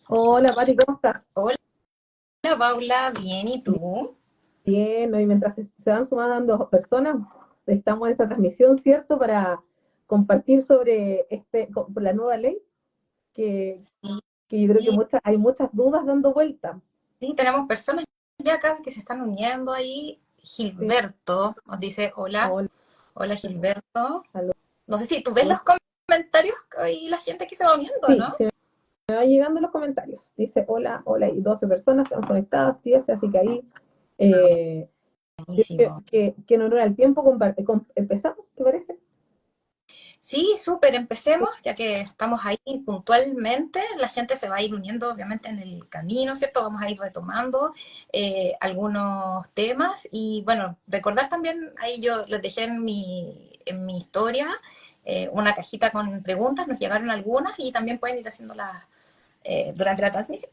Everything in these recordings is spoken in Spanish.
Hola, Pati, ¿cómo estás? Hola Paula, bien, ¿y tú? Bien, hoy mientras se van sumando personas, estamos en esta transmisión, ¿cierto? Para compartir sobre por la nueva ley, que, Sí, que yo creo que sí, hay muchas dudas dando vuelta. sí, tenemos personas ya acá que se están uniendo ahí. Sí, Gilberto nos dice hola, hola, hola Gilberto. saludos. No sé si tú ves los comentarios y la gente que se va uniendo, Sí, ¿no? se me va llegando los comentarios. Dice hola, hola, y 12 personas están conectadas, 10, así que ahí, eh, Buenísimo. que no era el tiempo, empezamos, ¿te parece? Sí, súper, empecemos, ya que estamos ahí puntualmente, la gente se va a ir uniendo obviamente en el camino, ¿cierto? Vamos a ir retomando algunos temas y bueno, recordar también, ahí yo les dejé en mi historia una cajita con preguntas, nos llegaron algunas y también pueden ir haciéndolas durante la transmisión.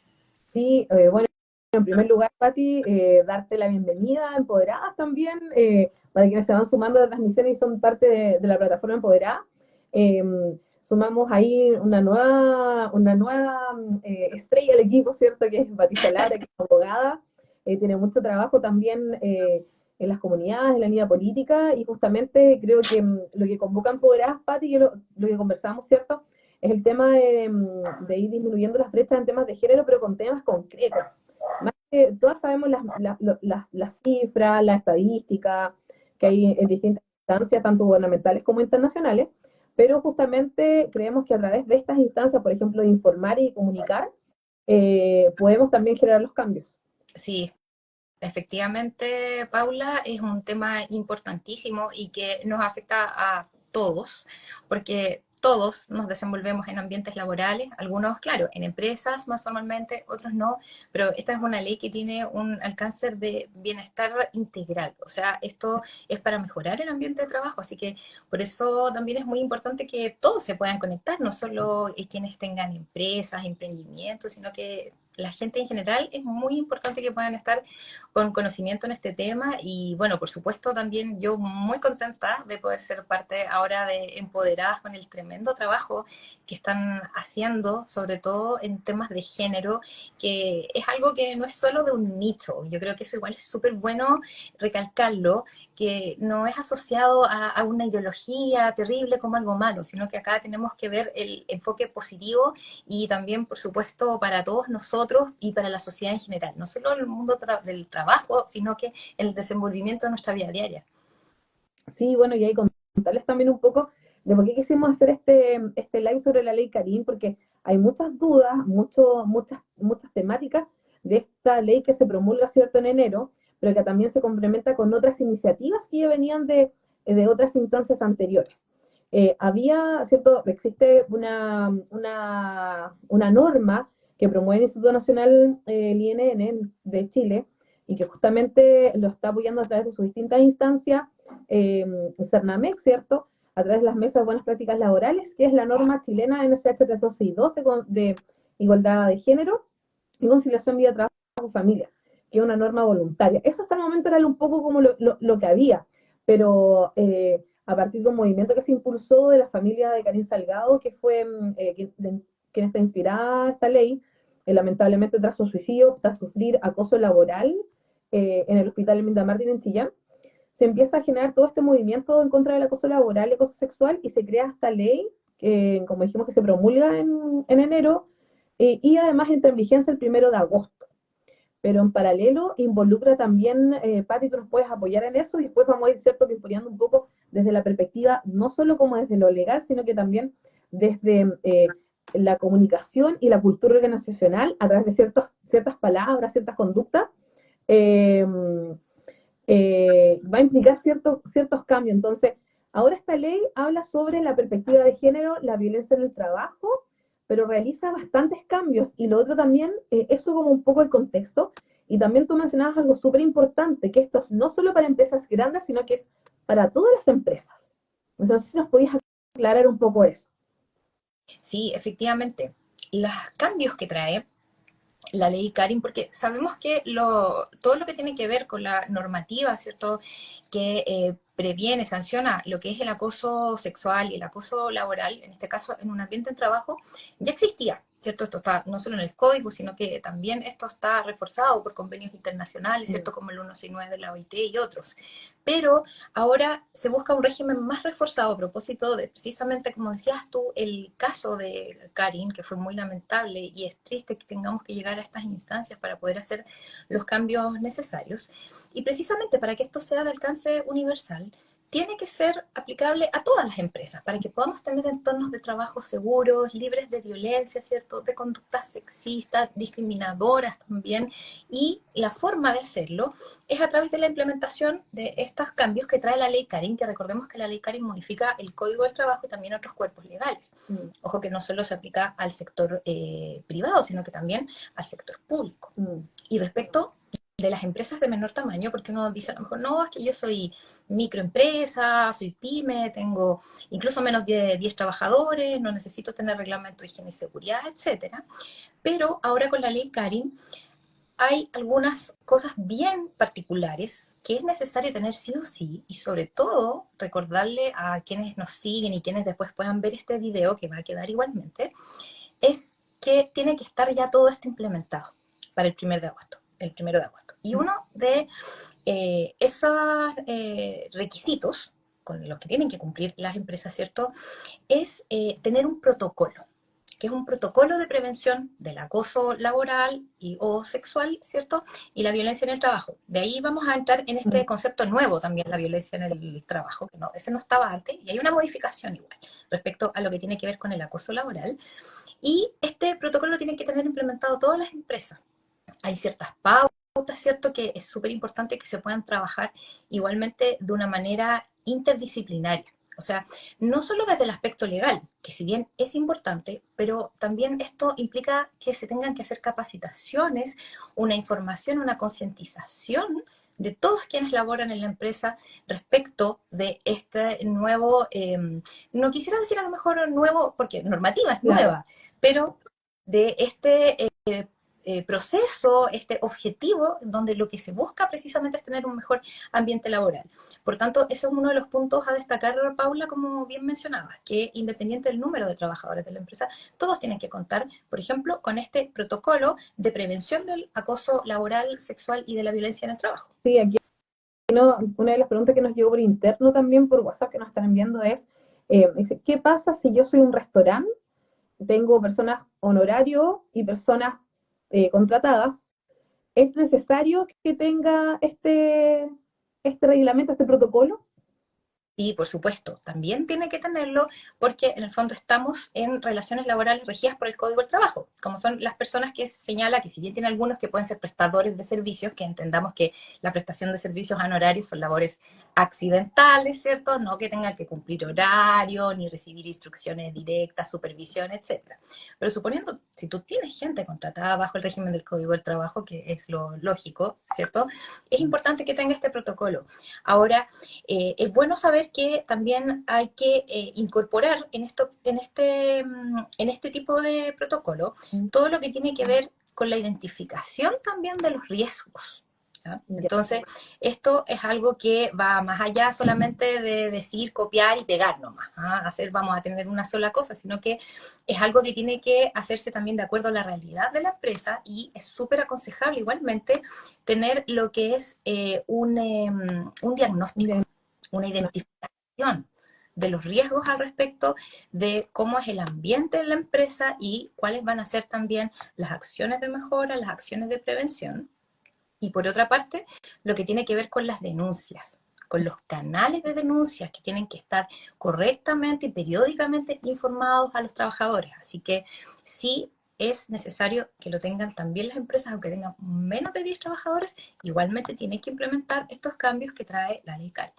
Sí, bueno, en primer lugar, Pati, darte la bienvenida, Empoderadas también, para quienes se van sumando a la transmisión y son parte de la plataforma Empoderada. Eh, Sumamos ahí una nueva estrella del equipo, ¿cierto? Que es Patricia Lara, que es abogada, tiene mucho trabajo también en las comunidades, en la línea política, y justamente creo que lo que convoca Empoderadas, Pati, y lo que conversamos, ¿cierto? Es el tema de ir disminuyendo las brechas en temas de género, pero con temas concretos. Más que todas sabemos las cifras, la estadística que hay en distintas instancias, tanto gubernamentales como internacionales, pero justamente creemos que a través de estas instancias, por ejemplo, de informar y comunicar, podemos también generar los cambios. Sí, efectivamente, Paula, es un tema importantísimo y que nos afecta a todos, porque todos nos desenvolvemos en ambientes laborales, algunos, claro, en empresas más formalmente, otros no, pero esta es una ley que tiene un alcance de bienestar integral, o sea, esto es para mejorar el ambiente de trabajo, así que por eso también es muy importante que todos se puedan conectar, no solo quienes tengan empresas, emprendimientos, sino que la gente en general es muy importante que puedan estar con conocimiento en este tema y bueno, por supuesto también yo muy contenta de poder ser parte ahora de Empoderadas con el tremendo trabajo que están haciendo, sobre todo en temas de género, que es algo que no es solo de un nicho, yo creo que eso igual es súper bueno recalcarlo, que no es asociado a una ideología terrible como algo malo, sino que acá tenemos que ver el enfoque positivo y también, por supuesto, para todos nosotros y para la sociedad en general, no solo en el mundo del trabajo, sino que en el desenvolvimiento de nuestra vida diaria. Sí, bueno, y ahí contarles también un poco de por qué quisimos hacer este live sobre la ley Karim, porque hay muchas dudas, muchas temáticas de esta ley que se promulga, ¿cierto?, en enero, pero que también se complementa con otras iniciativas que ya venían de otras instancias anteriores. ¿Cierto? Existe una norma que promueve el Instituto Nacional, el INN de Chile, y que justamente lo está apoyando a través de sus distintas instancias, eh, Cernamec, ¿cierto? A través de las mesas de buenas prácticas laborales, que es la norma chilena NSH 362 de igualdad de género y conciliación vida, trabajo, familia, que es una norma voluntaria. Eso hasta el momento era un poco como lo que había, pero a partir de un movimiento que se impulsó de la familia de Karin Salgado, que fue quien está inspirada esta ley, lamentablemente tras su suicidio, tras sufrir acoso laboral en el hospital Minda Martín en Chillán, se empieza a generar todo este movimiento en contra del acoso laboral y acoso sexual y se crea esta ley, que como dijimos que se promulga en enero, y además entra en vigencia el 1 de agosto. Pero en paralelo involucra también, Pati, tú nos puedes apoyar en eso y después vamos a ir, ¿cierto?, pimponeando un poco desde la perspectiva, no solo como desde lo legal, sino que también desde la comunicación y la cultura organizacional a través de ciertas palabras, ciertas conductas, eh, va a implicar ciertos cambios. Entonces, ahora esta ley habla sobre la perspectiva de género, la violencia en el trabajo, pero realiza bastantes cambios. Y lo otro también, eso como un poco el contexto. Y también tú mencionabas algo súper importante, que esto es no solo para empresas grandes, sino que es para todas las empresas. Entonces, si nos podías aclarar un poco eso. Sí, efectivamente, los cambios que trae la ley Karin, porque sabemos que todo lo que tiene que ver con la normativa, ¿cierto? Que previene, sanciona lo que es el acoso sexual y el acoso laboral, en este caso en un ambiente de trabajo, ya existía. ¿cierto? Esto está no solo en el código, sino que también esto está reforzado por convenios internacionales, ¿cierto? Como el 169 de la OIT y otros. Pero ahora se busca un régimen más reforzado a propósito de, precisamente como decías tú, el caso de Karin, que fue muy lamentable y es triste que tengamos que llegar a estas instancias para poder hacer los cambios necesarios. Y precisamente para que esto sea de alcance universal, tiene que ser aplicable a todas las empresas para que podamos tener entornos de trabajo seguros, libres de violencia, ¿cierto? De conductas sexistas, discriminadoras también. Y la forma de hacerlo es a través de la implementación de estos cambios que trae la ley Karin, que recordemos que la ley Karin modifica el Código del Trabajo y también otros cuerpos legales. Ojo que no solo se aplica al sector privado, sino que también al sector público. Y respecto de las empresas de menor tamaño, porque uno dice a lo mejor, no, es que yo soy microempresa, soy pyme, tengo incluso menos de 10 trabajadores, no necesito tener reglamento de higiene y seguridad, etcétera. Pero ahora con la ley Karin hay algunas cosas bien particulares que es necesario tener sí o sí, y sobre todo recordarle a quienes nos siguen y quienes después puedan ver este video, que va a quedar igualmente, es que tiene que estar ya todo esto implementado para el 1 de agosto. El 1 de agosto. Y uno de esos requisitos con los que tienen que cumplir las empresas, ¿cierto? Es tener un protocolo, que es un protocolo de prevención del acoso laboral y o sexual, ¿cierto? Y la violencia en el trabajo. De ahí vamos a entrar en este concepto nuevo también, la violencia en el trabajo, que no, ese no estaba antes, y hay una modificación igual respecto a lo que tiene que ver con el acoso laboral. Y este protocolo tiene que tener implementado todas las empresas. Hay ciertas pautas, ¿cierto? Que es súper importante que se puedan trabajar igualmente de una manera interdisciplinaria. O sea, no solo desde el aspecto legal, que si bien es importante, pero también esto implica que se tengan que hacer capacitaciones, una información, una concientización de todos quienes laboran en la empresa respecto de este nuevo, no quisiera decir a lo mejor nuevo, porque normativa es Claro. nueva, pero de este proceso, este objetivo, donde lo que se busca precisamente es tener un mejor ambiente laboral. Por tanto, eso es uno de los puntos a destacar, Paula, como bien mencionabas, que independiente del número de trabajadores de la empresa, todos tienen que contar, por ejemplo, con este protocolo de prevención del acoso laboral, sexual y de la violencia en el trabajo. Sí, aquí una de las preguntas que nos llegó por interno también, por WhatsApp, que nos están enviando es, dice, ¿qué pasa si yo soy un restaurante, tengo personas honorarios y personas contratadas? ¿Es necesario que tenga este reglamento, este protocolo? Sí, por supuesto, también tiene que tenerlo porque en el fondo estamos en relaciones laborales regidas por el Código del Trabajo, como son las personas que se señala que si bien tiene algunos que pueden ser prestadores de servicios, que entendamos que la prestación de servicios honorarios son labores accidentales, ¿cierto? No que tengan que cumplir horario, ni recibir instrucciones directas, supervisión, etcétera. Pero suponiendo, si tú tienes gente contratada bajo el régimen del Código del Trabajo, que es lo lógico, ¿cierto? Es importante que tenga este protocolo. Ahora, es bueno saber que también hay que incorporar en este tipo de protocolo todo lo que tiene que ver con la identificación también de los riesgos. ¿Ya? Entonces, esto es algo que va más allá solamente de decir, copiar y pegar nomás. ¿Ah? Vamos a tener una sola cosa, sino que es algo que tiene que hacerse también de acuerdo a la realidad de la empresa y es súper aconsejable igualmente tener lo que es un diagnóstico, una identificación de los riesgos al respecto, de cómo es el ambiente en la empresa y cuáles van a ser también las acciones de mejora, las acciones de prevención. Y por otra parte, lo que tiene que ver con las denuncias, con los canales de denuncias que tienen que estar correctamente y periódicamente informados a los trabajadores. Así que sí es necesario que lo tengan también las empresas, aunque tengan menos de 10 trabajadores, igualmente tienen que implementar estos cambios que trae la ley CARI.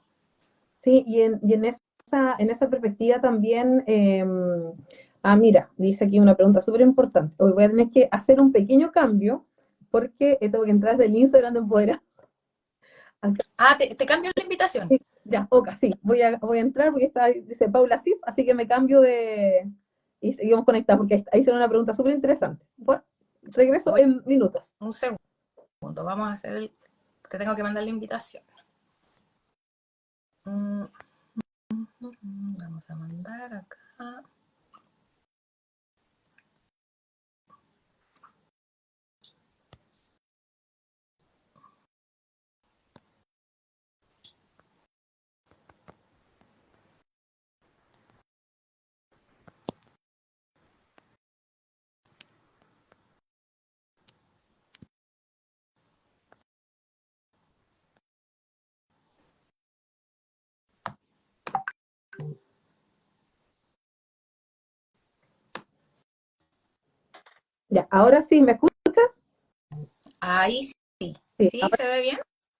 Sí, en esa perspectiva también, mira, dice aquí una pregunta súper importante. Hoy voy a tener que hacer un pequeño cambio porque tengo que entrar del Instagram de Empoderar. Ah, te cambio la invitación. Sí, ya, Oka, sí, voy a entrar porque dice Paula Sif, así que me cambio y seguimos conectados porque ahí hicieron una pregunta súper interesante. Bueno, regreso Voy en minutos. un segundo, vamos a hacer te tengo que mandar la invitación. Vamos a mandar acá. Ya, ahora sí, ¿me escuchas? Ahí sí. Sí, ¿Sí? ahora ¿Se ve bien?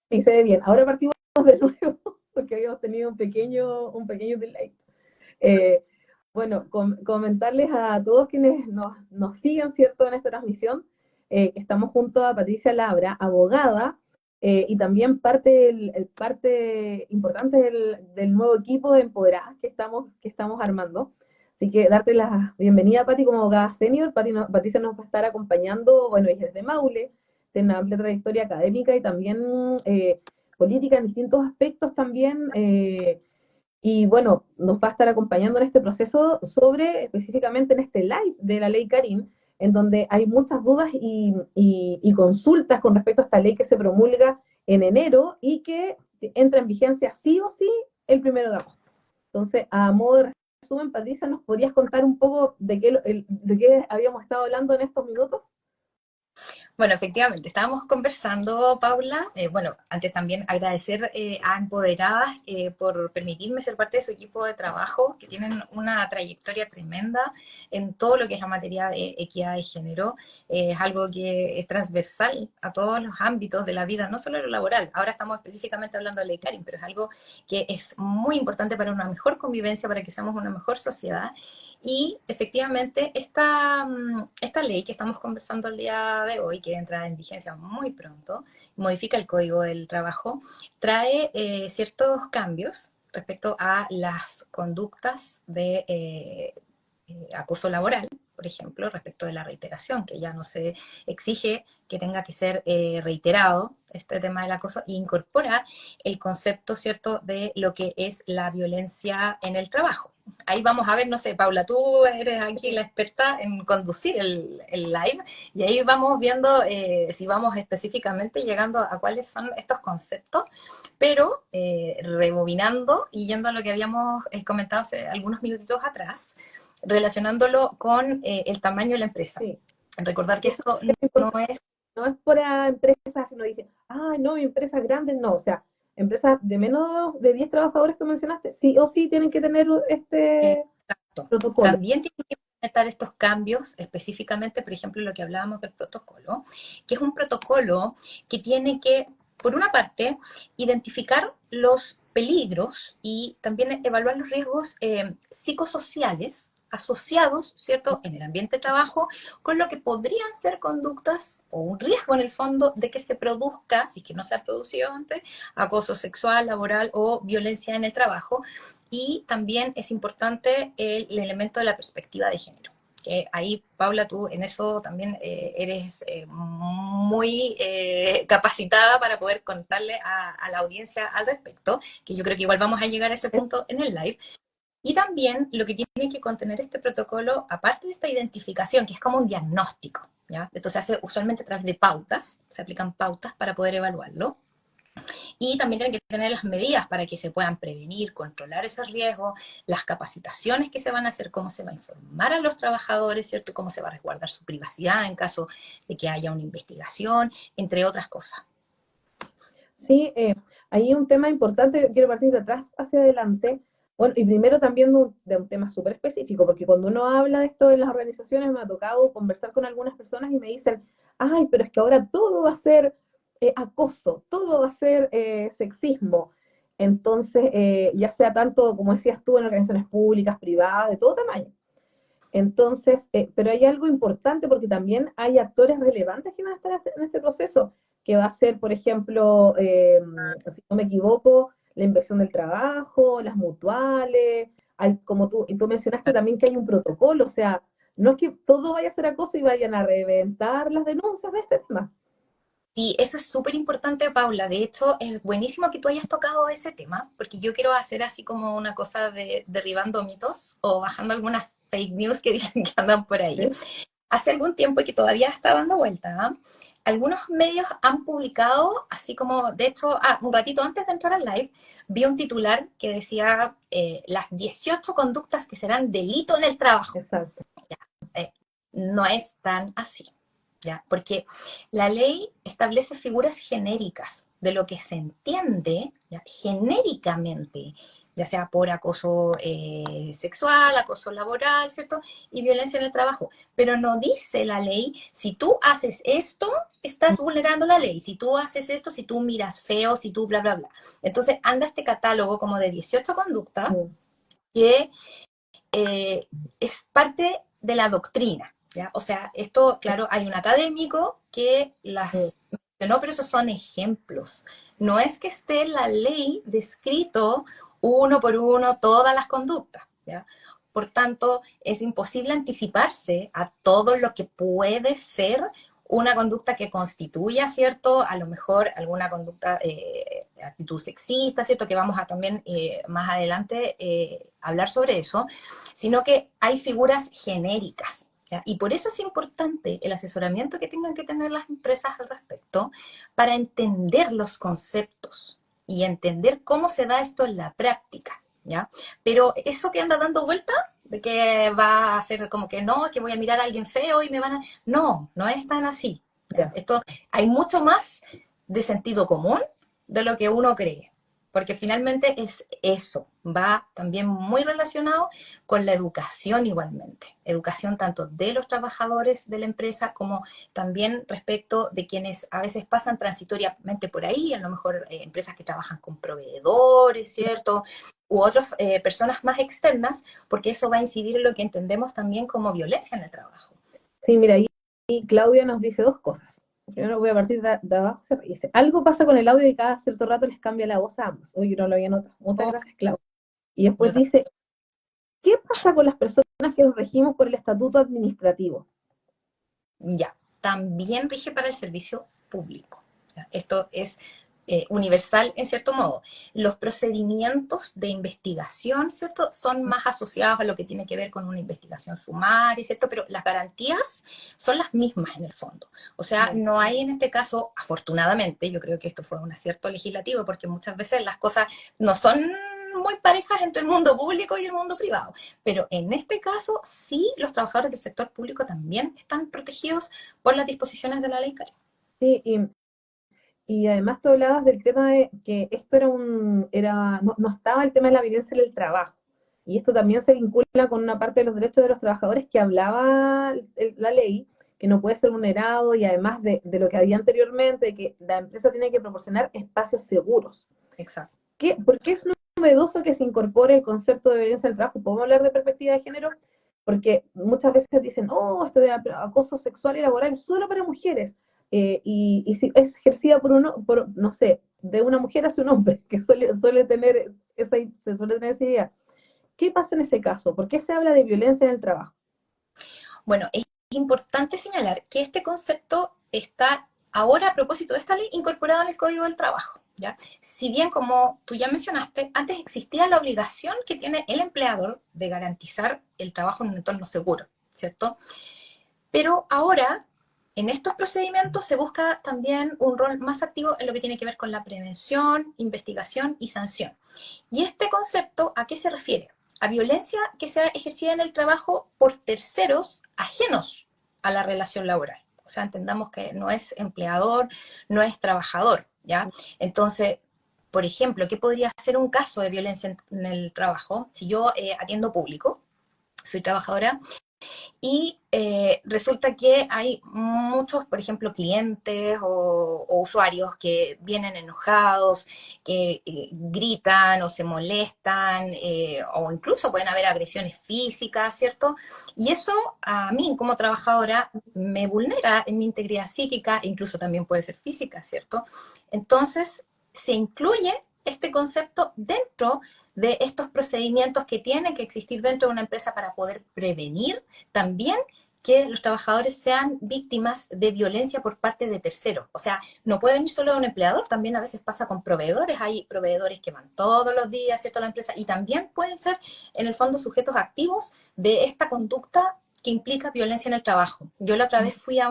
sí se ve bien. Ahora partimos de nuevo porque habíamos tenido un pequeño delay. Eh, bueno, comentarles a todos quienes nos siguen, ¿cierto?, en esta transmisión, que estamos junto a Patricia Labra, abogada, y también parte importante del nuevo equipo de empoderadas que estamos armando. Así que darte la bienvenida, Pati, como abogada senior. Patricia nos va a estar acompañando, bueno, ella es de Maule, tiene una amplia trayectoria académica y también política en distintos aspectos también. Y bueno, nos va a estar acompañando en este proceso sobre, específicamente en este live de la ley Karim, en donde hay muchas dudas y consultas con respecto a esta ley que se promulga en enero y que entra en vigencia sí o sí el 1 de agosto. Entonces, a modo de resumen, Patricia, ¿nos podrías contar un poco de qué habíamos estado hablando en estos minutos? Bueno, efectivamente, estábamos conversando, Paula. Bueno, antes también agradecer a Empoderadas por permitirme ser parte de su equipo de trabajo, que tienen una trayectoria tremenda en todo lo que es la materia de equidad de género. Es algo que es transversal a todos los ámbitos de la vida, no solo lo laboral. Ahora estamos específicamente hablando de ley Karin, pero es algo que es muy importante para una mejor convivencia, para que seamos una mejor sociedad. Y efectivamente, esta ley que estamos conversando el día de hoy, que entra en vigencia muy pronto, modifica el Código del Trabajo, trae ciertos cambios respecto a las conductas de acoso laboral, por ejemplo, respecto de la reiteración, que ya no se exige que tenga que ser reiterado este tema del acoso, e incorpora el concepto, ¿cierto?, de lo que es la violencia en el trabajo. Ahí vamos a ver, no sé, Paula, tú eres aquí la experta en conducir el live, y ahí vamos viendo si vamos específicamente llegando a cuáles son estos conceptos, pero rebobinando y yendo a lo que habíamos comentado hace algunos minutitos atrás, relacionándolo con el tamaño de la empresa. Sí, Recordar que eso esto es no importante. es No es para empresas, uno dice, ah, no, empresas grandes, no, o sea, empresas de menos de 10 trabajadores que mencionaste, sí o sí tienen que tener este exacto. protocolo. También tiene que implementar estos cambios, específicamente, por ejemplo, lo que hablábamos del protocolo, que es un protocolo que tiene que, por una parte, identificar los peligros y también evaluar los riesgos psicosociales asociados, ¿cierto?, en el ambiente de trabajo, con lo que podrían ser conductas o un riesgo en el fondo de que se produzca, si es que no se ha producido antes, acoso sexual, laboral o violencia en el trabajo. Y también es importante el elemento de la perspectiva de género. Que ahí, Paula, tú en eso también eres muy capacitada para poder contarle a la audiencia al respecto, que yo creo que igual vamos a llegar a ese punto en el live. Y también lo que tiene que contener este protocolo, aparte de esta identificación, que es como un diagnóstico, ¿ya? Esto se hace usualmente a través de pautas, se aplican pautas para poder evaluarlo. Y también tienen que tener las medidas para que se puedan prevenir, controlar esos riesgos, las capacitaciones que se van a hacer, cómo se va a informar a los trabajadores, ¿cierto? Cómo se va a resguardar su privacidad en caso de que haya una investigación, entre otras cosas. Sí, ahí un tema importante, quiero partir de atrás hacia adelante. Bueno, y primero también de un tema súper específico, porque cuando uno habla de esto en las organizaciones, me ha tocado conversar con algunas personas y me dicen, ay, pero es que ahora todo va a ser acoso, todo va a ser sexismo. Entonces, ya sea tanto, como decías tú, en organizaciones públicas, privadas, de todo tamaño. Entonces, pero hay algo importante porque también hay actores relevantes que van a estar en este proceso, que va a ser, por ejemplo, si no me equivoco, la inversión del trabajo, las mutuales, hay, como tú mencionaste también que hay un protocolo, o sea, no es que todo vaya a ser acoso y vayan a reventar las denuncias de este tema. Y eso es súper importante, Paula. De hecho, es buenísimo que tú hayas tocado ese tema, porque yo quiero hacer así como una cosa de derribando mitos o bajando algunas fake news que dicen que andan por ahí. ¿Sí? Hace algún tiempo y que todavía está dando vuelta, ¿eh? Algunos medios han publicado, así como, de hecho, un ratito antes de entrar al live, vi un titular que decía las 18 conductas que serán delito en el trabajo. Exacto. Eh, no es tan así, ¿ya? Porque la ley establece figuras genéricas de lo que se entiende ya, genéricamente, ya sea por acoso sexual, acoso laboral, ¿cierto? Y violencia en el trabajo. Pero no dice la ley, si tú haces esto, estás vulnerando la ley. Si tú haces esto, si tú miras feo, si tú bla, bla, bla. Entonces anda este catálogo como de 18 conductas que es parte de la doctrina, ¿ya? O sea, esto, claro, hay un académico que las mencionó, pero esos son ejemplos. No es que esté en la ley descrito uno por uno todas las conductas, ¿ya? Por tanto, es imposible anticiparse a todo lo que puede ser una conducta que constituya, ¿cierto? A lo mejor alguna conducta, actitud sexista, ¿cierto? Que vamos a también más adelante hablar sobre eso, sino que hay figuras genéricas, ¿ya? Y por eso es importante el asesoramiento que tengan que tener las empresas al respecto para entender los conceptos y entender cómo se da esto en la práctica, ¿ya? Pero eso que anda dando vuelta, de que va a ser como que no, que voy a mirar a alguien feo y me van a... No, no es tan así. ¿Ya? Esto, hay mucho más de sentido común de lo que uno cree, porque finalmente es eso, va también muy relacionado con la educación igualmente, educación tanto de los trabajadores de la empresa como también respecto de quienes a veces pasan transitoriamente por ahí, a lo mejor empresas que trabajan con proveedores, ¿cierto? U otras personas más externas, porque eso va a incidir en lo que entendemos también como violencia en el trabajo. Sí, mira, y Claudia nos dice dos cosas. Primero voy a partir de abajo. Dice, algo pasa con el audio y cada cierto rato les cambia la voz a ambos. Oye, no lo había notado. Muchas Oh, gracias, Claudia. Y después dice, ¿qué pasa con las personas que nos regimos por el estatuto administrativo? Ya, también rige para el servicio público. ¿Ya? Esto es universal en cierto modo. Los procedimientos de investigación, ¿cierto? Son más asociados a lo que tiene que ver con una investigación sumaria, ¿cierto? Pero las garantías son las mismas en el fondo. O sea, no hay en este caso, afortunadamente, yo creo que esto fue un acierto legislativo, porque muchas veces las cosas no son muy parejas entre el mundo público y el mundo privado. Pero en este caso, sí, los trabajadores del sector público también están protegidos por las disposiciones de la ley, Karen. Sí, y además tú hablabas del tema de que esto no estaba el tema de la violencia en el trabajo. Y esto también se vincula con una parte de los derechos de los trabajadores que hablaba la ley, que no puede ser vulnerado, y además de lo que había anteriormente, de que la empresa tiene que proporcionar espacios seguros. Exacto. ¿Por qué es novedoso que se incorpore el concepto de violencia en el trabajo? ¿Podemos hablar de perspectiva de género? Porque muchas veces dicen, oh, esto de acoso sexual y laboral es solo para mujeres. Y si es ejercida no sé, de una mujer hacia un hombre, que suele tener se suele tener esa idea. ¿Qué pasa en ese caso? ¿Por qué se habla de violencia en el trabajo? Bueno, es importante señalar que este concepto está ahora, a propósito de esta ley, incorporado en el Código del Trabajo. ¿Ya? Si bien, como tú ya mencionaste, antes existía la obligación que tiene el empleador de garantizar el trabajo en un entorno seguro, ¿cierto? Pero ahora, en estos procedimientos se busca también un rol más activo en lo que tiene que ver con la prevención, investigación y sanción. ¿Y este concepto a qué se refiere? A violencia que sea ejercida en el trabajo por terceros ajenos a la relación laboral. O sea, entendamos que no es empleador, no es trabajador, ¿ya? Entonces, por ejemplo, ¿qué podría ser un caso de violencia en el trabajo? Si yo atiendo público, soy trabajadora y resulta que hay muchos, por ejemplo, clientes o usuarios que vienen enojados, que gritan o se molestan, o incluso pueden haber agresiones físicas, ¿cierto? Y eso a mí como trabajadora me vulnera en mi integridad psíquica, e incluso también puede ser física, ¿cierto? Entonces, se incluye este concepto dentro de estos procedimientos que tienen que existir dentro de una empresa para poder prevenir también que los trabajadores sean víctimas de violencia por parte de terceros. O sea, no puede venir solo de un empleador, también a veces pasa con proveedores. Hay proveedores que van todos los días, ¿cierto?, a la empresa y también pueden ser, en el fondo, sujetos activos de esta conducta que implica violencia en el trabajo. Yo la otra vez fui a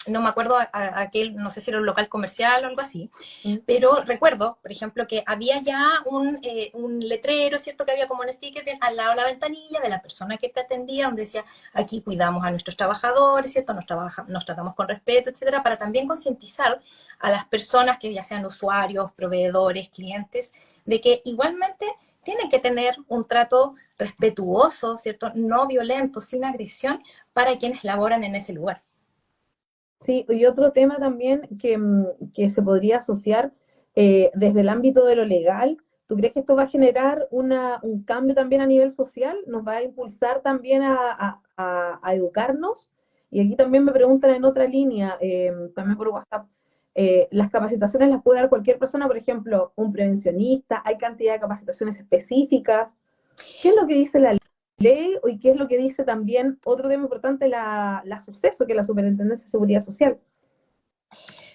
no me acuerdo a aquel, no sé si era un local comercial o algo así, Mm. pero recuerdo, por ejemplo, que había ya un letrero, ¿cierto? Que había como un sticker al lado de la ventanilla de la persona que te atendía, donde decía, aquí cuidamos a nuestros trabajadores, ¿cierto? Nos tratamos con respeto, etcétera, para también concientizar a las personas que ya sean usuarios, proveedores, clientes, de que igualmente tienen que tener un trato respetuoso, ¿cierto? No violento, sin agresión, para quienes laboran en ese lugar. Sí, y otro tema también que se podría asociar desde el ámbito de lo legal. ¿Tú crees que esto va a generar un cambio también a nivel social? ¿Nos va a impulsar también a educarnos? Y aquí también me preguntan en otra línea, también por WhatsApp, ¿las capacitaciones las puede dar cualquier persona? Por ejemplo, un prevencionista, ¿hay cantidad de capacitaciones específicas? ¿Qué es lo que dice la ley y qué es lo que dice también otro tema importante, la suceso, que es la Superintendencia de Seguridad Social?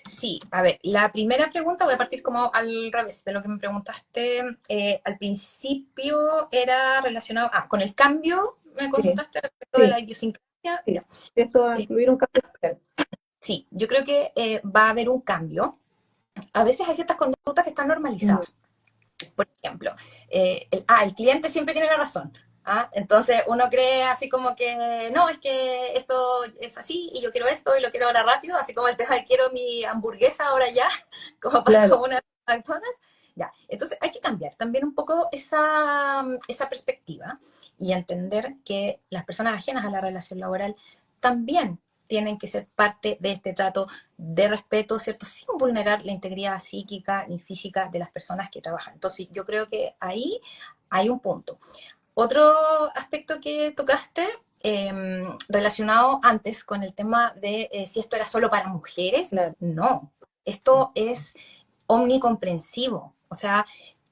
Sí, a ver, la primera pregunta voy a partir como al revés de lo que me preguntaste. Al principio era relacionado con el cambio, me Sí, consultaste respecto de sí, la idiosincrasia. sí. Ya. Esto va a Eh, incluir un cambio social. sí, yo creo que va a haber un cambio. A veces hay ciertas conductas que están Mm, normalizadas. Por ejemplo, el cliente siempre tiene la razón. Entonces uno cree así como que, no, es que esto es así y yo quiero esto y lo quiero ahora rápido, así como el tema de quiero mi hamburguesa ahora ya, como pasó claro, una McDonald's. Ya, entonces hay que cambiar también un poco esa perspectiva y entender que las personas ajenas a la relación laboral también tienen que ser parte de este trato de respeto, ¿cierto? Sin vulnerar la integridad psíquica ni física de las personas que trabajan. Entonces, yo creo que ahí hay un punto. Otro aspecto que tocaste, relacionado antes con el tema de si esto era solo para mujeres, claro. no, esto es omnicomprensivo. O sea,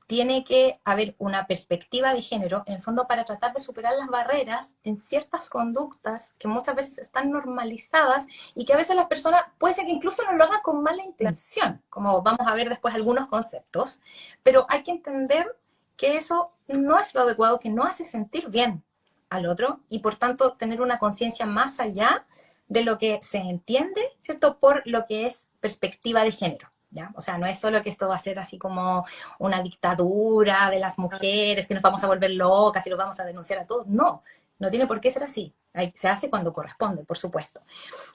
tiene que haber una perspectiva de género, en el fondo, para tratar de superar las barreras en ciertas conductas que muchas veces están normalizadas y que a veces las personas, puede ser que incluso no lo hagan con mala intención, como vamos a ver después algunos conceptos, pero hay que entender que eso no es lo adecuado, que no hace sentir bien al otro y por tanto tener una conciencia más allá de lo que se entiende, ¿cierto? Por lo que es perspectiva de género. ¿Ya? O sea, no es solo que esto va a ser así como una dictadura de las mujeres, que nos vamos a volver locas y los vamos a denunciar a todos. No, no tiene por qué ser así. Se hace cuando corresponde, por supuesto.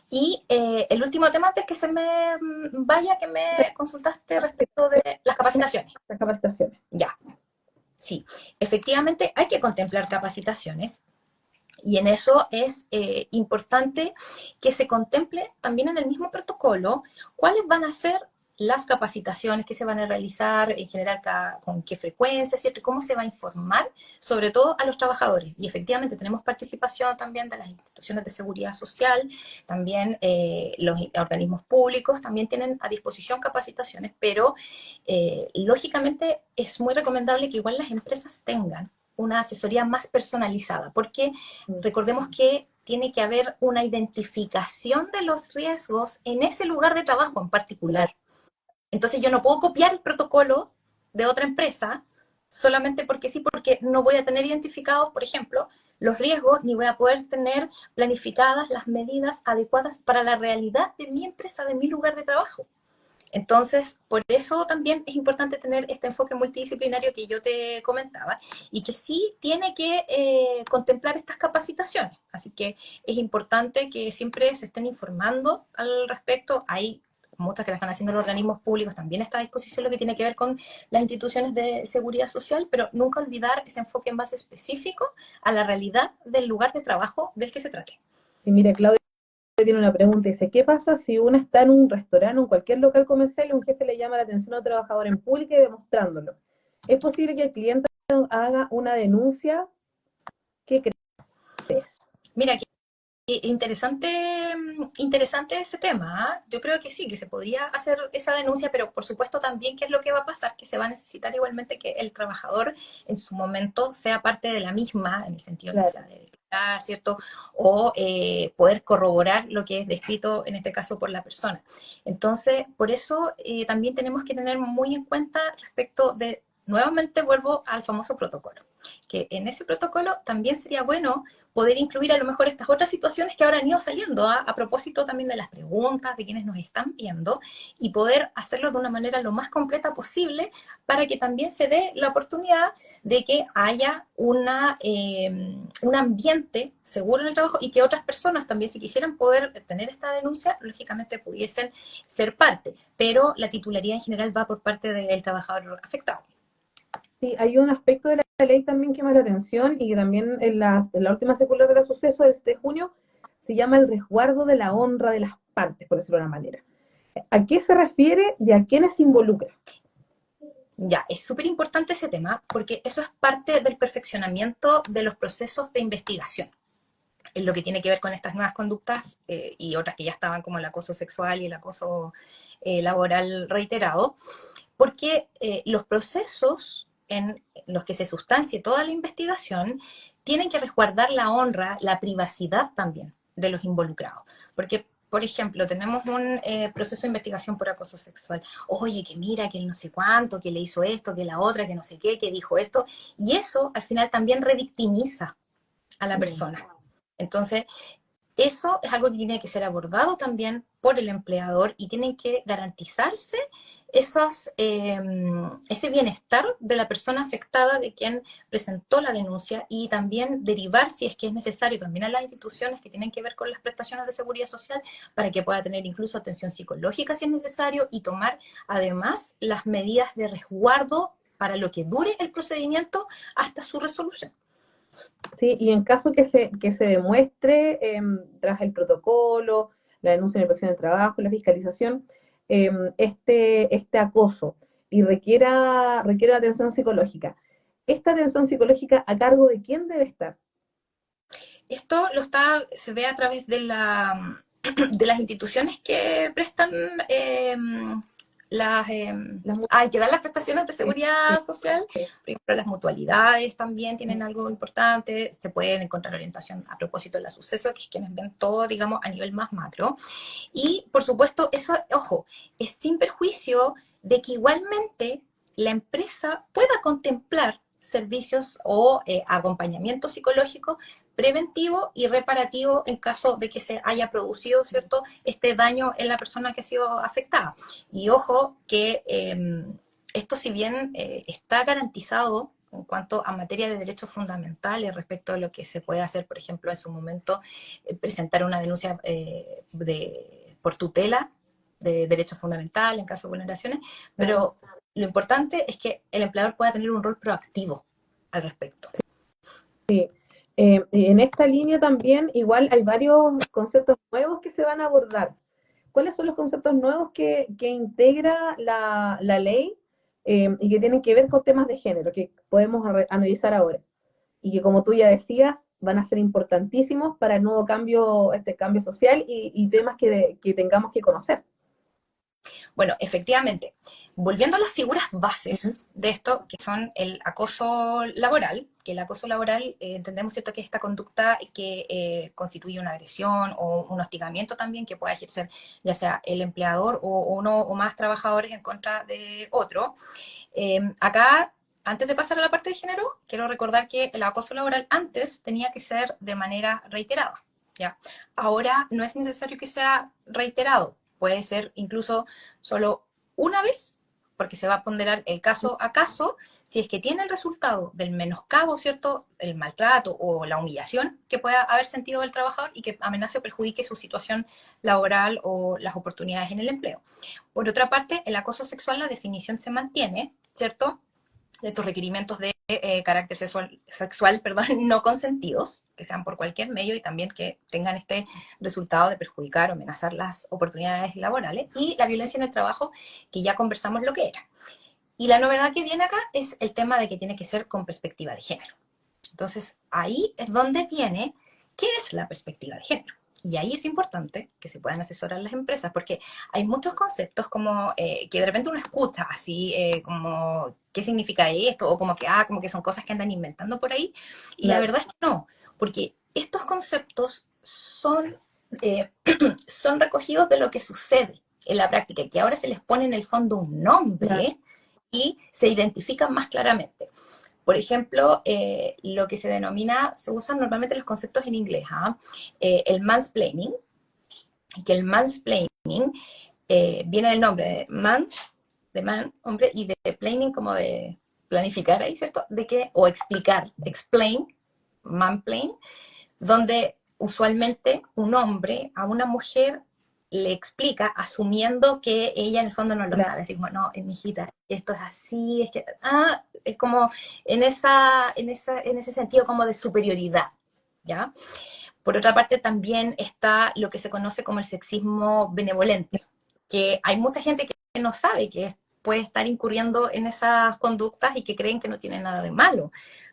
Y el último tema, antes que se me vaya, que me consultaste respecto de las capacitaciones. Las capacitaciones. Ya, sí. Efectivamente, hay que contemplar capacitaciones. Y en eso es importante que se contemple también en el mismo protocolo cuáles van a ser las capacitaciones que se van a realizar, en general con qué frecuencia, ¿cierto? Y cómo se va a informar, sobre todo a los trabajadores. Y efectivamente tenemos participación también de las instituciones de seguridad social, también los organismos públicos también tienen a disposición capacitaciones, pero lógicamente es muy recomendable que igual las empresas tengan una asesoría más personalizada, porque Mm, recordemos que tiene que haber una identificación de los riesgos en ese lugar de trabajo en claro. particular. Entonces yo no puedo copiar el protocolo de otra empresa solamente porque sí, porque no voy a tener identificados, por ejemplo, los riesgos, ni voy a poder tener planificadas las medidas adecuadas para la realidad de mi empresa, de mi lugar de trabajo. Entonces, por eso también es importante tener este enfoque multidisciplinario que yo te comentaba y que sí tiene que contemplar estas capacitaciones. Así que es importante que siempre se estén informando al respecto. Hay muchas que la están haciendo los organismos públicos, también está a disposición lo que tiene que ver con las instituciones de seguridad social, pero nunca olvidar ese enfoque más específico a la realidad del lugar de trabajo del que se trate. Y mira, Claudia tiene una pregunta, dice, ¿qué pasa si una está en un restaurante o en cualquier local comercial y un jefe le llama la atención a un trabajador en público y demostrándolo? ¿Es posible que el cliente haga una denuncia? ¿Qué crees? Mira, interesante, interesante ese tema. ¿Eh? Yo creo que sí, que se podría hacer esa denuncia, pero por supuesto también qué es lo que va a pasar, que se va a necesitar igualmente que el trabajador en su momento sea parte de la misma, en el sentido ya Claro. sea de declarar, ¿cierto? O poder corroborar lo que es descrito en este caso por la persona. Entonces, por eso también tenemos que tener muy en cuenta respecto de, nuevamente vuelvo al famoso protocolo. que en ese protocolo también sería bueno poder incluir a lo mejor estas otras situaciones que ahora han ido saliendo, a propósito también de las preguntas, de quienes nos están viendo, y poder hacerlo de una manera lo más completa posible para que también se dé la oportunidad de que haya un ambiente seguro en el trabajo y que otras personas también, si quisieran poder tener esta denuncia, lógicamente pudiesen ser parte, pero la titularidad en general va por parte del trabajador afectado. Sí, hay un aspecto de la ley también que llama la atención y que también en la última circular de los sucesos de este junio se llama el resguardo de la honra de las partes, por decirlo de una manera. ¿A qué se refiere y a quiénes involucra? Ya, es súper importante ese tema porque eso es parte del perfeccionamiento de los procesos de investigación en lo que tiene que ver con estas nuevas conductas y otras que ya estaban como el acoso sexual y el acoso laboral reiterado, porque los procesos en los que se sustancie toda la investigación tienen que resguardar la honra, la privacidad también de los involucrados. Porque, por ejemplo, tenemos un proceso de investigación por acoso sexual. Oye, que mira, que no sé cuánto, que le hizo esto, que la otra, que no sé qué, que dijo esto. Y eso al final también revictimiza a la persona. Entonces, eso es algo que tiene que ser abordado también por el empleador y tienen que garantizarse ese bienestar de la persona afectada, de quien presentó la denuncia, y también derivar, si es que es necesario, también a las instituciones que tienen que ver con las prestaciones de seguridad social para que pueda tener incluso atención psicológica si es necesario y tomar además las medidas de resguardo para lo que dure el procedimiento hasta su resolución. ¿Sí? Y en caso que se demuestre tras el protocolo, la denuncia de inspección de trabajo, la fiscalización, este acoso y requiera atención psicológica, ¿esta atención psicológica a cargo de quién debe estar? Esto se ve a través de las instituciones que prestan Las que dan las prestaciones de mujeres. seguridad social. Sí, Por ejemplo, las mutualidades también tienen algo importante. Se pueden encontrar orientación a propósito de la suceso, que es quienes ven todo, digamos, a nivel más macro. Y, por supuesto, eso, ojo, es sin perjuicio de que igualmente la empresa pueda contemplar servicios o acompañamiento psicológico preventivo y reparativo en caso de que se haya producido, ¿cierto?, este daño en la persona que ha sido afectada. Y ojo que esto, si bien está garantizado en cuanto a materia de derechos fundamentales respecto a lo que se puede hacer, por ejemplo, en su momento, presentar una denuncia por tutela de derechos fundamentales en caso de vulneraciones, claro. pero lo importante es que el empleador pueda tener un rol proactivo al respecto. Sí. Y en esta línea también igual hay varios conceptos nuevos que se van a abordar. ¿Cuáles son los conceptos nuevos que integra la ley y que tienen que ver con temas de género, que podemos analizar ahora? Y que, como tú ya decías, van a ser importantísimos para el nuevo cambio, este cambio social y temas que tengamos que conocer. Bueno, efectivamente, volviendo a las figuras Ujú. bases de esto, que son el acoso laboral, que el acoso laboral entendemos, ¿cierto?, que es esta conducta que constituye una agresión o un hostigamiento también que pueda ejercer ya sea el empleador o uno o más trabajadores en contra de otro. Acá, antes de pasar a la parte de género, quiero recordar que el acoso laboral antes tenía que ser de manera reiterada. ¿Ya? Ahora no es necesario que sea reiterado, puede ser incluso solo una vez, porque se va a ponderar el caso a caso, si es que tiene el resultado del menoscabo, ¿cierto?, el maltrato o la humillación que pueda haber sentido del trabajador y que amenace o perjudique su situación laboral o las oportunidades en el empleo. Por otra parte, el acoso sexual, la definición se mantiene, ¿cierto?, de estos requerimientos de carácter sexual, perdón, no consentidos, que sean por cualquier medio y también que tengan este resultado de perjudicar o amenazar las oportunidades laborales, y la violencia en el trabajo, que ya conversamos lo que era. Y la novedad que viene acá es el tema de que tiene que ser con perspectiva de género. Entonces, ahí es donde viene qué es la perspectiva de género. Y ahí es importante que se puedan asesorar las empresas, porque hay muchos conceptos como que de repente uno escucha así, como qué significa esto, o como que son cosas que andan inventando por ahí. Y la Claro, verdad es que no, porque estos conceptos eh, son recogidos de lo que sucede en la práctica, que ahora se les pone en el fondo un claro. nombre y se identifican más claramente. Por ejemplo, lo que se denomina, se usan normalmente los conceptos en inglés, ¿ah? El mansplaining, que el mansplaining viene del nombre de mans, de man, hombre, y de planning como de planificar ahí, ¿cierto? De que, o explicar, explain, manplain, donde usualmente un hombre a una mujer le explica asumiendo que ella en el fondo no lo Claro. sabe, así como, no, mi hijita, esto es así, es que, es como en ese sentido como de superioridad, ¿ya? Por otra parte, también está lo que se conoce como el sexismo benevolente, que hay mucha gente que no sabe que puede estar incurriendo en esas conductas y que creen que no tiene nada de malo.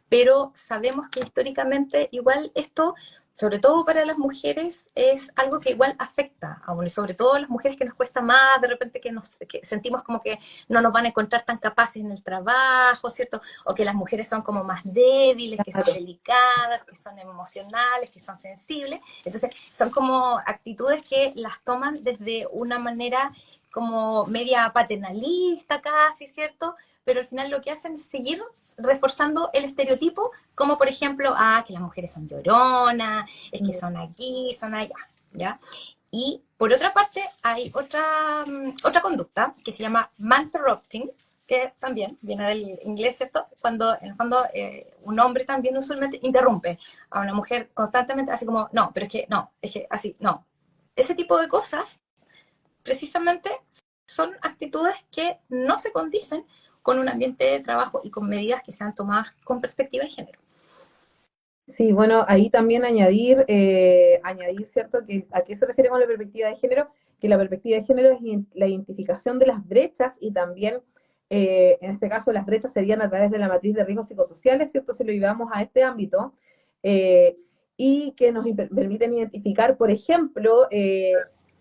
Pero sabemos que históricamente igual esto, sobre todo para las mujeres, es algo que igual afecta, aún, y sobre todo a las mujeres que nos cuesta más, de repente que sentimos como que no nos van a encontrar tan capaces en el trabajo, ¿cierto? O que las mujeres son como más débiles, que son Claro. delicadas, que son emocionales, que son sensibles. Entonces, son como actitudes que las toman desde una manera como media paternalista casi, ¿cierto? Pero al final lo que hacen es seguir reforzando el estereotipo, como por ejemplo, que las mujeres son lloronas, es que Mm. son aquí, son allá, ¿ya? Y por otra parte, hay otra conducta que se llama man-interrupting, que también viene del inglés, ¿cierto? Cuando en el fondo un hombre también usualmente interrumpe a una mujer constantemente, así como, no, pero es que no, es que así, no. Ese tipo de cosas precisamente son actitudes que no se condicen con un ambiente de trabajo y con medidas que sean tomadas con perspectiva de género. Sí, bueno, ahí también añadir, ¿cierto? Que, ¿a qué se refiere con la perspectiva de género? Que la perspectiva de género es la identificación de las brechas y también, en este caso, las brechas serían a través de la matriz de riesgos psicosociales, ¿cierto? Si lo llevamos a este ámbito, eh, y que nos permiten identificar, por ejemplo,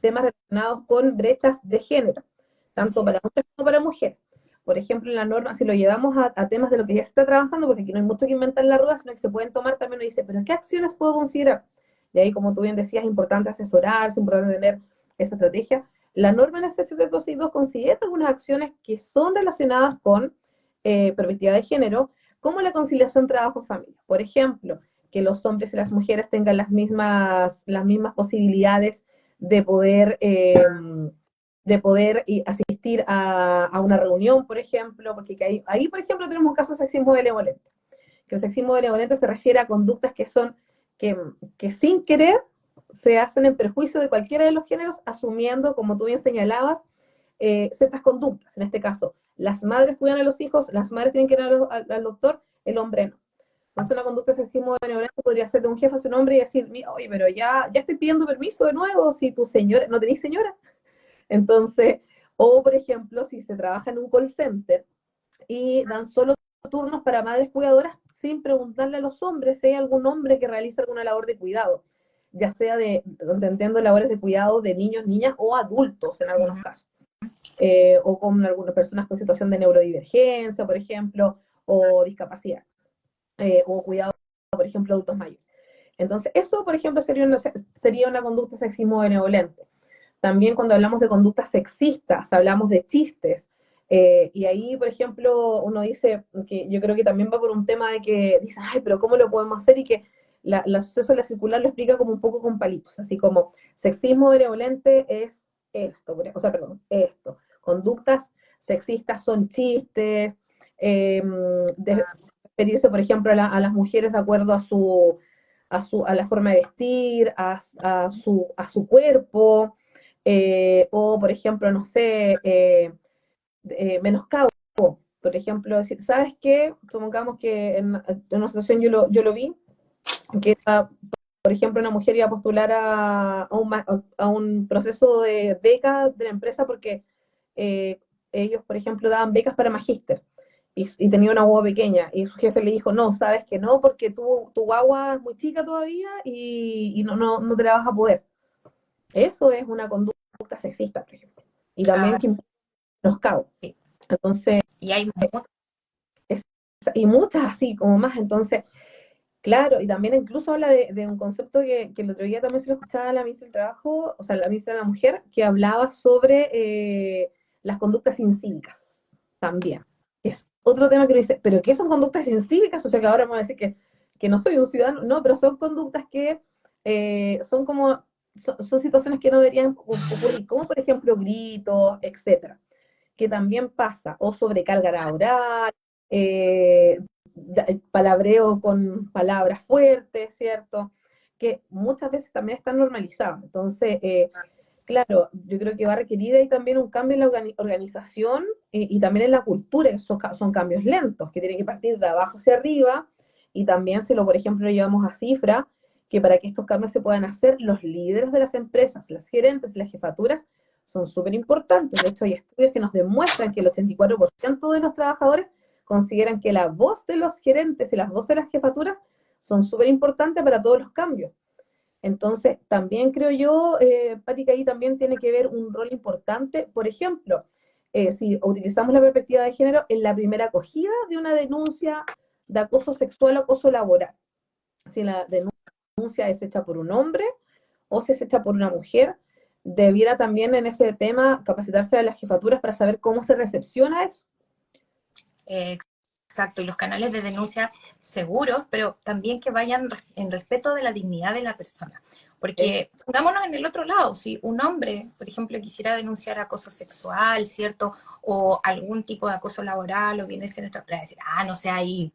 temas relacionados con brechas de género, tanto Así para es. hombres como para mujeres. Por ejemplo, en la norma, si lo llevamos a temas de lo que ya se está trabajando, porque aquí no hay mucho que inventar en la rueda, sino que se pueden tomar también, uno dice, pero ¿qué acciones puedo considerar? Y ahí, como tú bien decías, es importante asesorarse, es importante tener esa estrategia. La norma en el 7.262 considera algunas acciones que son relacionadas con perspectiva de género, como la conciliación trabajo-familia. Por ejemplo, que los hombres y las mujeres tengan las mismas posibilidades de poder asistir a una reunión, por ejemplo, porque ahí, por ejemplo, tenemos un caso de sexismo benevolente, que el sexismo benevolente se refiere a conductas que, que sin querer se hacen en perjuicio de cualquiera de los géneros, asumiendo, como tú bien señalabas, ciertas conductas. En este caso, las madres cuidan a los hijos, las madres tienen que ir al doctor, el hombre no. Entonces, una conducta de sexismo benevolente podría ser de un jefe a su hombre y decir, oye, pero ya estoy pidiendo permiso de nuevo, si tu señora, no tenéis señora. Entonces, o por ejemplo, si se trabaja en un call center y dan solo turnos para madres cuidadoras sin preguntarle a los hombres si hay algún hombre que realiza alguna labor de cuidado, ya sea donde entiendo, labores de cuidado de niños, niñas o adultos en algunos casos, o con algunas personas con situación de neurodivergencia, por ejemplo, o discapacidad, o cuidado, por ejemplo, de adultos mayores. Entonces, eso, por ejemplo, sería una conducta sexismo benevolente. También cuando hablamos de conductas sexistas, hablamos de chistes. Y ahí, por ejemplo, uno dice que yo creo que también va por un tema de que dice, ay, pero ¿cómo lo podemos hacer? Y que la suceso de la circular lo explica como un poco con palitos, así como sexismo benevolente es esto, o sea, perdón, esto. Conductas sexistas son chistes, de referirse, por ejemplo, las mujeres de acuerdo a la forma de vestir, a su cuerpo, o por ejemplo, no sé, menoscabo. Por ejemplo, decir, ¿sabes qué? Supongamos que en una situación yo lo vi, que por ejemplo, una mujer iba a postular a un proceso de beca de la empresa porque eh, ellos, por ejemplo, daban becas para magíster y tenía una guagua pequeña y su jefe le dijo, no, sabes que no, porque tu guagua es muy chica todavía y no te la vas a poder. Eso es una conducta sexista, por ejemplo. Y también Ah, que menoscabo. sí. Entonces, Y hay es- y muchas así como más. Entonces, claro, y también incluso habla de un concepto que el otro día también se lo escuchaba a la ministra del Trabajo, o sea, la ministra de la Mujer, que hablaba sobre las conductas incívicas también. que es otro tema que uno dice, pero ¿qué son conductas incívicas? O sea, que ahora vamos a decir que no soy un ciudadano, no, pero son conductas que son como, son situaciones que no deberían ocurrir, como por ejemplo gritos, etcétera, que también pasa, o sobrecarga oral, eh, palabreo con palabras fuertes, ¿cierto? Que muchas veces también están normalizadas. Entonces, claro, yo creo que va a requerir ahí también un cambio en la organización y también en la cultura, que son cambios lentos, que tienen que partir de abajo hacia arriba, y también si lo, por ejemplo, lo llevamos a cifra, que para que estos cambios se puedan hacer, los líderes de las empresas, las gerentes y las jefaturas son súper importantes. De hecho, hay estudios que nos demuestran que el 84% de los trabajadores consideran que la voz de los gerentes y la voz de las jefaturas son súper importantes para todos los cambios. Entonces, también creo yo, Pati, que ahí también tiene que ver un rol importante. Por ejemplo, si utilizamos la perspectiva de género en la primera acogida de una denuncia de acoso sexual o acoso laboral. Si la denuncia es hecha por un hombre o si es hecha por una mujer, debiera también en ese tema capacitarse a las jefaturas para saber cómo se recepciona eso. Exacto, y los canales de denuncia seguros, pero también que vayan en respeto de la dignidad de la persona. Porque pongámonos en el otro lado, si un hombre, por ejemplo, quisiera denunciar acoso sexual, ¿cierto? O algún tipo de acoso laboral, o viene a ser nuestra para decir, no sé, ahí,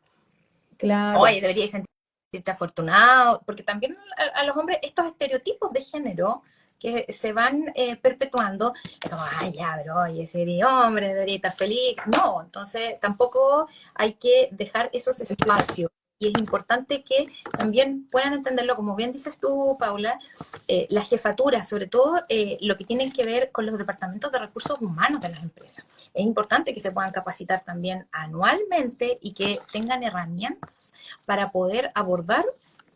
Claro, oye, deberíais sentirte afortunado, porque también a los hombres estos estereotipos de género que se van perpetuando, es como, ay, ya, pero oye, si eres hombre, debería estar feliz. No, entonces tampoco hay que dejar esos espacios. Y es importante que también puedan entenderlo, como bien dices tú, Paula, las jefaturas, sobre todo lo que tienen que ver con los departamentos de recursos humanos de las empresas. Es importante que se puedan capacitar también anualmente y que tengan herramientas para poder abordar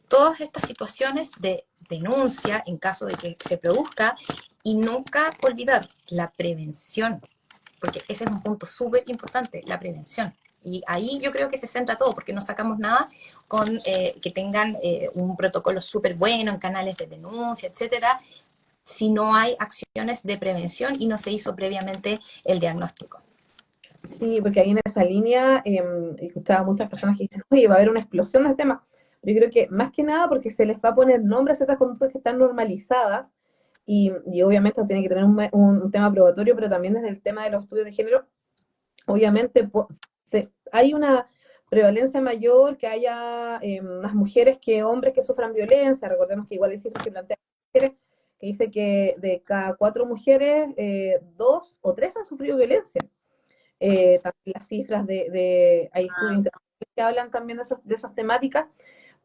todas estas situaciones de denuncia en caso de que se produzca y nunca olvidar la prevención, porque ese es un punto súper importante, la prevención. Y ahí yo creo que se centra todo, porque no sacamos nada con que tengan un protocolo súper bueno en canales de denuncia, etcétera, si no hay acciones de prevención y no se hizo previamente el diagnóstico. sí, porque ahí en esa línea escuchaba a muchas personas que dicen, oye, va a haber una explosión de este tema. Yo creo que más que nada porque se les va a poner nombre a ciertas conductas que están normalizadas y obviamente tiene que tener un tema probatorio, pero también desde el tema de los estudios de género, obviamente hay una prevalencia mayor que haya más mujeres que hombres que sufran violencia. Recordemos que igual hay cifras que plantean mujeres que dice que de cada 4 mujeres, 2 o 3 han sufrido violencia. También las cifras hay estudios internacionales que hablan también de esas temáticas,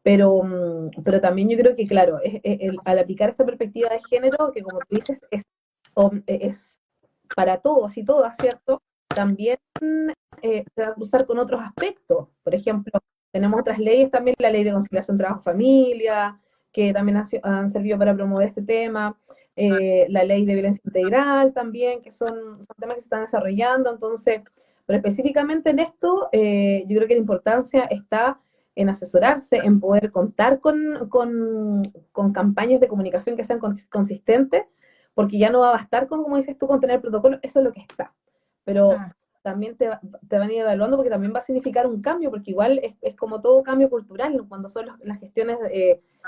pero también yo creo que, claro, al aplicar esta perspectiva de género, que como tú dices, es para todos y todas, ¿cierto? También se va a cruzar con otros aspectos. Por ejemplo, tenemos otras leyes también, la ley de conciliación trabajo-familia, que también han servido para promover este tema, la ley de violencia integral también, que son temas que se están desarrollando. Entonces, pero específicamente en esto, yo creo que la importancia está en asesorarse, en poder contar con campañas de comunicación que sean consistentes, porque ya no va a bastar con, como dices tú, con tener protocolo, eso es lo que está. Pero también te van a ir evaluando porque también va a significar un cambio, porque igual es como todo cambio cultural, cuando son las gestiones,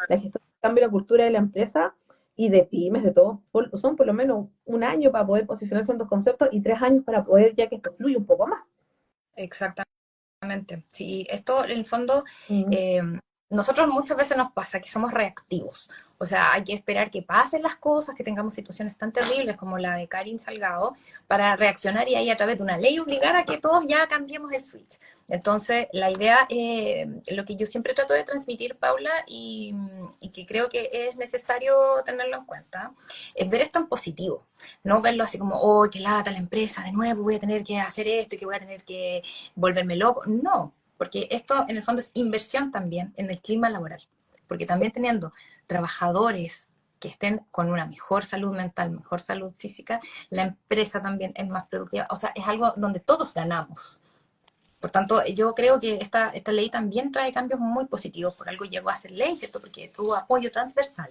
la gestión de cambio de la cultura de la empresa y de pymes, de todo, son por lo menos un año para poder posicionarse en los conceptos y 3 años para poder ya que esto fluya un poco más. Exactamente. Sí, esto en el fondo, Mm. eh, nosotros muchas veces nos pasa que somos reactivos. O sea, hay que esperar que pasen las cosas, que tengamos situaciones tan terribles como la de Karin Salgado, para reaccionar y ahí a través de una ley obligar a que todos ya cambiemos el switch. Entonces, la idea, lo que yo siempre trato de transmitir, Paula, y que creo que es necesario tenerlo en cuenta, es ver esto en positivo. No verlo así como, oh, qué lata la empresa, de nuevo voy a tener que hacer esto y que voy a tener que volverme loco. No, porque esto en el fondo es inversión también en el clima laboral. Porque también teniendo trabajadores que estén con una mejor salud mental, mejor salud física, la empresa también es más productiva. O sea, es algo donde todos ganamos. Por tanto, yo creo que esta ley también trae cambios muy positivos. Por algo llegó a ser ley, ¿cierto? Porque tuvo apoyo transversal.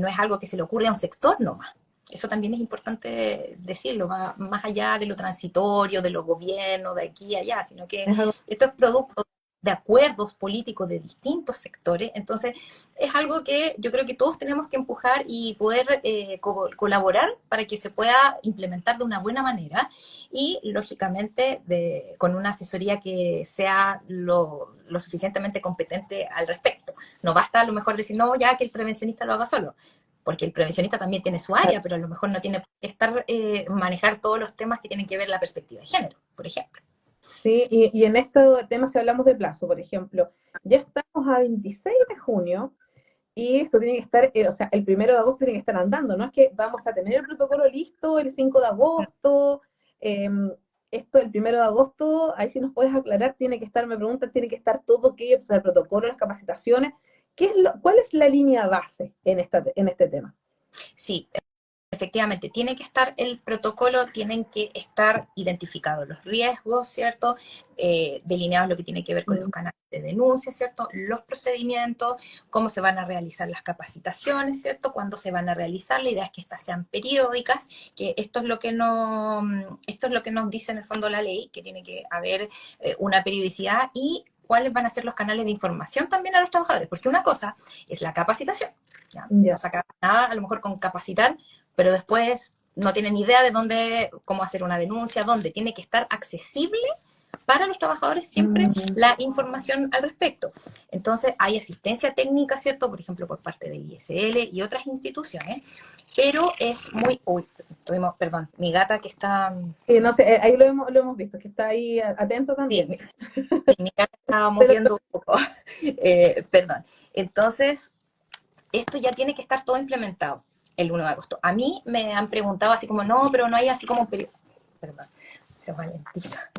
No es algo que se le ocurre a un sector nomás. Eso también es importante decirlo, va más allá de lo transitorio, de los gobiernos, de aquí a allá, sino que Es algo, esto es producto de acuerdos políticos de distintos sectores. Entonces, es algo que yo creo que todos tenemos que empujar y poder colaborar para que se pueda implementar de una buena manera y, lógicamente, con una asesoría que sea lo suficientemente competente al respecto. No basta a lo mejor decir, no, ya que el prevencionista lo haga solo, porque el prevencionista también tiene su área, pero a lo mejor no tiene que estar manejar todos los temas que tienen que ver la perspectiva de género, por ejemplo. ¿sí? Y en este tema, si hablamos de plazo, por ejemplo, ya estamos a 26 de junio y esto tiene que estar, o sea, el 1 de agosto tiene que estar andando, no es que vamos a tener el protocolo listo el 5 de agosto, eh, esto el 1 de agosto, ahí si nos puedes aclarar, tiene que estar, me preguntan, tiene que estar todo que, o sea, el protocolo, las capacitaciones, ¿cuál es la línea base en este tema? Sí, efectivamente, tiene que estar el protocolo, tienen que estar identificados los riesgos, ¿cierto? Delineados lo que tiene que ver con los Mm, canales de denuncia, ¿cierto? Los procedimientos, cómo se van a realizar las capacitaciones, ¿cierto? Cuándo se van a realizar, la idea es que estas sean periódicas, que esto es lo que no, esto es lo que nos dice en el fondo la ley, que tiene que haber una periodicidad y cuáles van a ser los canales de información también a los trabajadores, porque una cosa es la capacitación, ¿ya? No ya. saca nada a lo mejor con capacitar, pero después no tienen ni idea de dónde, cómo hacer una denuncia, dónde tiene que estar accesible para los trabajadores siempre Mm, la información al respecto. Entonces hay asistencia técnica, ¿cierto? Por ejemplo, por parte del ISL y otras instituciones, pero es muy... Uy, tuvimos, perdón, mi gata que está... sí, no sé, ahí lo hemos visto, que está ahí atento Sí, también. mi gata estaba Pero, moviendo un poco. Perdón. Entonces, esto ya tiene que estar todo implementado el 1 de agosto. A mí me han preguntado así como, no, pero no hay así como un periodo. Perdón, pero Valentina.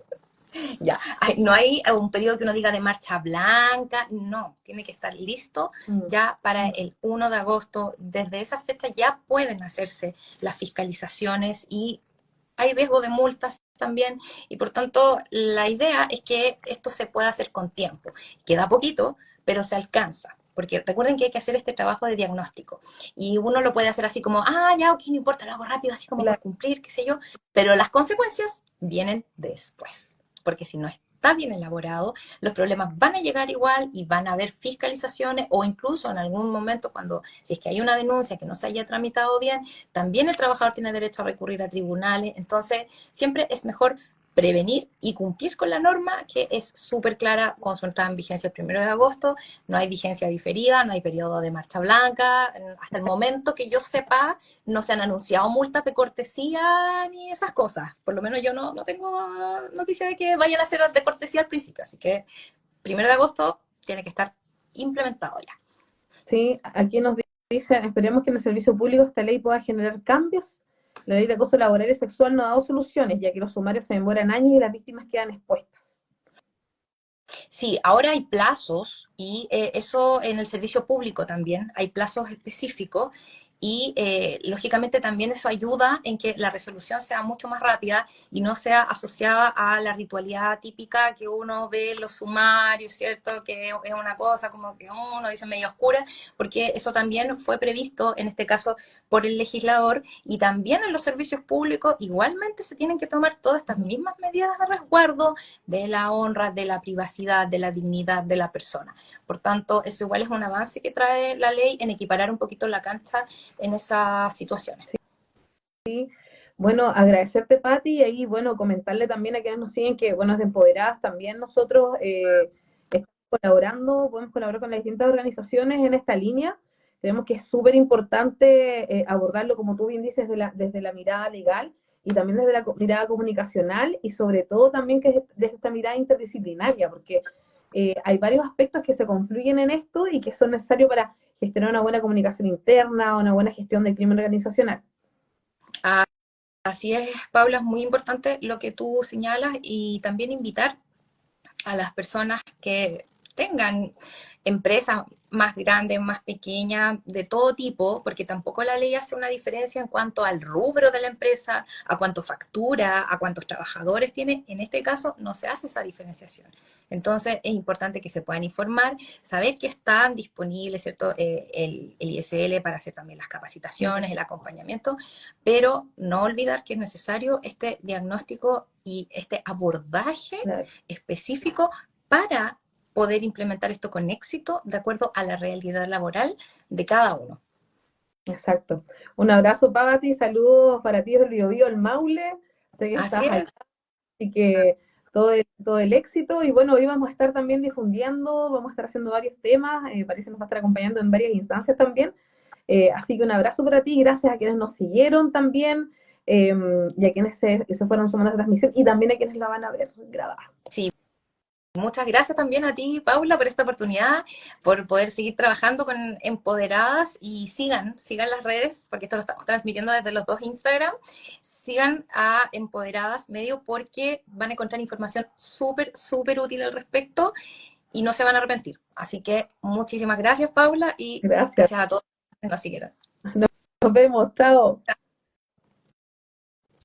Ya, no hay un periodo que uno diga de marcha blanca, no, tiene que estar listo mm, ya para el 1 de agosto. Desde esa fecha ya pueden hacerse las fiscalizaciones y hay riesgo de multas también y por tanto la idea es que esto se pueda hacer con tiempo. Queda poquito, pero se alcanza. Porque recuerden que hay que hacer este trabajo de diagnóstico. Y uno lo puede hacer así como, ah, ya, ok, no importa, lo hago rápido, así como por claro, cumplir, qué sé yo. Pero las consecuencias vienen después. Porque si no está bien elaborado, los problemas van a llegar igual y van a haber fiscalizaciones o incluso en algún momento cuando, si es que hay una denuncia que no se haya tramitado bien, también el trabajador tiene derecho a recurrir a tribunales. Entonces, siempre es mejor prevenir y cumplir con la norma, que es súper clara, con su entrada en vigencia el 1 de agosto, no hay vigencia diferida, no hay periodo de marcha blanca, hasta el momento que yo sepa, no se han anunciado multas de cortesía ni esas cosas, por lo menos yo no tengo noticia de que vayan a ser de cortesía al principio, así que 1 de agosto tiene que estar implementado ya. sí, aquí nos dicen, esperemos que en el servicio público esta ley pueda generar cambios. La ley de acoso laboral y sexual no ha dado soluciones, ya que los sumarios se demoran años y las víctimas quedan expuestas. Sí, ahora hay plazos y eso en el servicio público también, hay plazos específicos y lógicamente también eso ayuda en que la resolución sea mucho más rápida y no sea asociada a la ritualidad típica que uno ve en los sumarios, ¿cierto? Que es una cosa como que uno dice medio oscura, porque eso también fue previsto en este caso por el legislador y también en los servicios públicos igualmente se tienen que tomar todas estas mismas medidas de resguardo de la honra, de la privacidad, de la dignidad de la persona. Por tanto, eso igual es un avance que trae la ley en equiparar un poquito la cancha en esas situaciones. Bueno, agradecerte, Patti, y ahí, bueno, comentarle también a quienes nos siguen que, bueno, de Empoderadas también nosotros estamos colaborando, podemos colaborar con las distintas organizaciones en esta línea. Creemos que es súper importante abordarlo, como tú bien dices, desde la mirada legal y también desde la mirada comunicacional y sobre todo también que desde esta mirada interdisciplinaria, porque hay varios aspectos que se confluyen en esto y que son necesarios para gestionar una buena comunicación interna, una buena gestión del crimen organizacional. Ah, así es, Paula, es muy importante lo que tú señalas y también invitar a las personas que tengan empresas más grandes, más pequeñas, de todo tipo, porque tampoco la ley hace una diferencia en cuanto al rubro de la empresa, a cuánto factura, a cuántos trabajadores tiene. En este caso no se hace esa diferenciación. Entonces es importante que se puedan informar, saber que están disponibles, ¿cierto? El ISL para hacer también las capacitaciones, el acompañamiento, pero no olvidar que es necesario este diagnóstico y este abordaje Claro. específico para poder implementar esto con éxito de acuerdo a la realidad laboral de cada uno. Exacto. Un abrazo, Pati, saludos para ti desde el Biobío, el Maule. Sé que Así estás allá, es. y que todo el éxito. Y bueno, hoy vamos a estar también difundiendo, vamos a estar haciendo varios temas, parece nos va a estar acompañando en varias instancias también. Así que un abrazo para ti, gracias a quienes nos siguieron también, y a quienes se fueron sumando a la transmisión, y también a quienes la van a ver grabada. Sí. Muchas gracias también a ti, Paula, por esta oportunidad, por poder seguir trabajando con Empoderadas y sigan las redes, porque esto lo estamos transmitiendo desde los dos Instagram. Sigan a Empoderadas Medio porque van a encontrar información súper, súper útil al respecto y no se van a arrepentir. Así que muchísimas gracias, Paula, y Gracias. gracias a todos que nos siguieron. Nos vemos, chao.